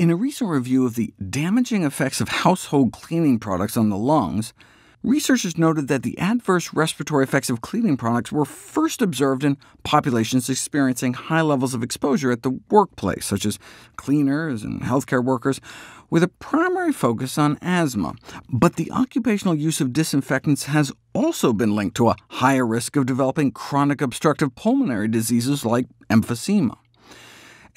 In a recent review of the damaging effects of household cleaning products on the lungs, researchers noted that the adverse respiratory effects of cleaning products were first observed in populations experiencing high levels of exposure at the workplace, such as cleaners and healthcare workers, with a primary focus on asthma. But the occupational use of disinfectants has also been linked to a higher risk of developing chronic obstructive pulmonary diseases like emphysema.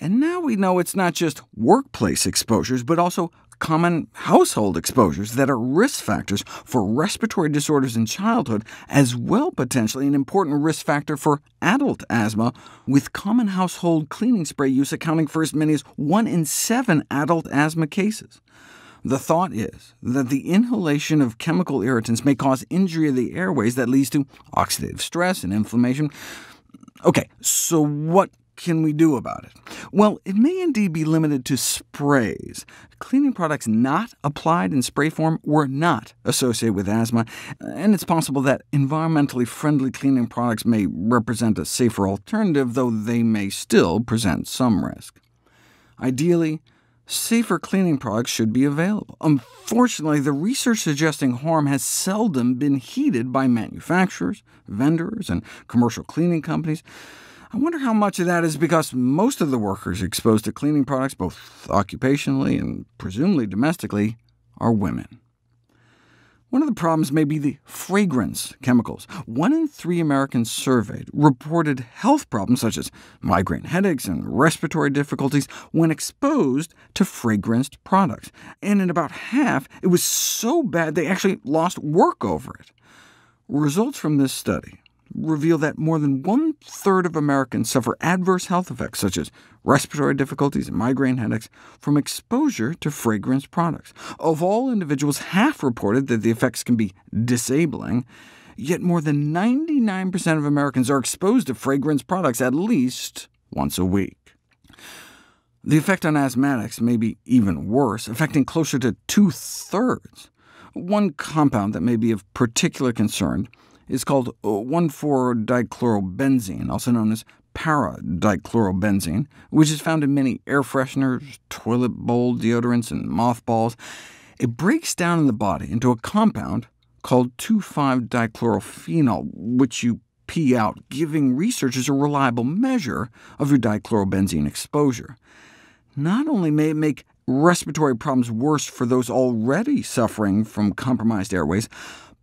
And now we know it's not just workplace exposures, but also common household exposures that are risk factors for respiratory disorders in childhood, as well potentially an important risk factor for adult asthma, with common household cleaning spray use accounting for as many as 1 in 7 adult asthma cases. The thought is that the inhalation of chemical irritants may cause injury of the airways that leads to oxidative stress and inflammation. OK, so what can we do about it? Well, it may indeed be limited to sprays. Cleaning products not applied in spray form were not associated with asthma, and it's possible that environmentally friendly cleaning products may represent a safer alternative, though they may still present some risk. Ideally, safer cleaning products should be available. Unfortunately, the research suggesting harm has seldom been heeded by manufacturers, vendors, and commercial cleaning companies. I wonder how much of that is because most of the workers exposed to cleaning products, both occupationally and presumably domestically, are women. One of the problems may be the fragrance chemicals. 1 in 3 Americans surveyed reported health problems such as migraine headaches and respiratory difficulties when exposed to fragranced products. And in about half, it was so bad they actually lost work over it. Results from this study reveal that more than 1/3 of Americans suffer adverse health effects, such as respiratory difficulties and migraine headaches, from exposure to fragrance products. Of all individuals, half reported that the effects can be disabling, yet more than 99% of Americans are exposed to fragrance products at least once a week. The effect on asthmatics may be even worse, affecting closer to 2/3. One compound that may be of particular concern is called 1,4-dichlorobenzene, also known as para-dichlorobenzene, which is found in many air fresheners, toilet bowl deodorants, and mothballs. It breaks down in the body into a compound called 2,5-dichlorophenol, which you pee out, giving researchers a reliable measure of your dichlorobenzene exposure. Not only may it make respiratory problems worse for those already suffering from compromised airways,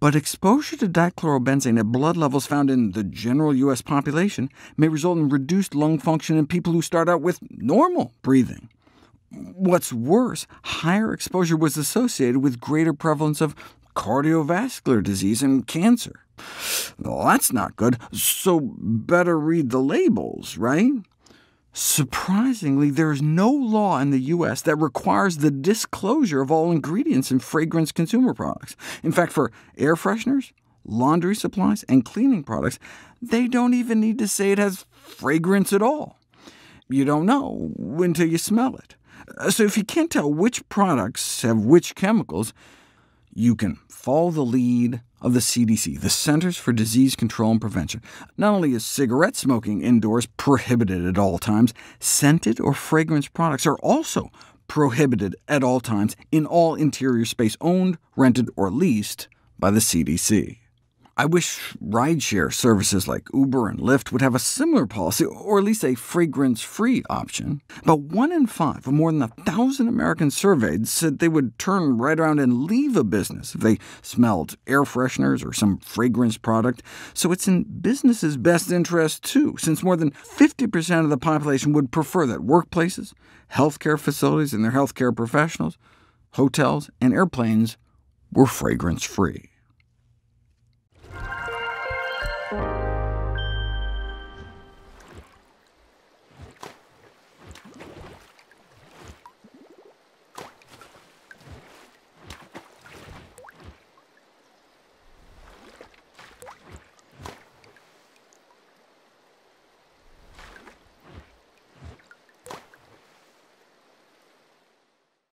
but exposure to dichlorobenzene at blood levels found in the general U.S. population may result in reduced lung function in people who start out with normal breathing. What's worse, higher exposure was associated with greater prevalence of cardiovascular disease and cancer. Well, that's not good, so better read the labels, right? Surprisingly, there is no law in the U.S. that requires the disclosure of all ingredients in fragrance consumer products. In fact, for air fresheners, laundry supplies, and cleaning products, they don't even need to say it has fragrance at all. You don't know until you smell it. So if you can't tell which products have which chemicals, you can follow the lead of the CDC, the Centers for Disease Control and Prevention. Not only is cigarette smoking indoors prohibited at all times, scented or fragrance products are also prohibited at all times in all interior space owned, rented, or leased by the CDC. I wish rideshare services like Uber and Lyft would have a similar policy, or at least a fragrance-free option. But 1 in 5 of more than 1,000 Americans surveyed said they would turn right around and leave a business if they smelled air fresheners or some fragrance product. So it's in business's best interest, too, since more than 50% of the population would prefer that workplaces, healthcare facilities and their healthcare professionals, hotels, and airplanes were fragrance-free.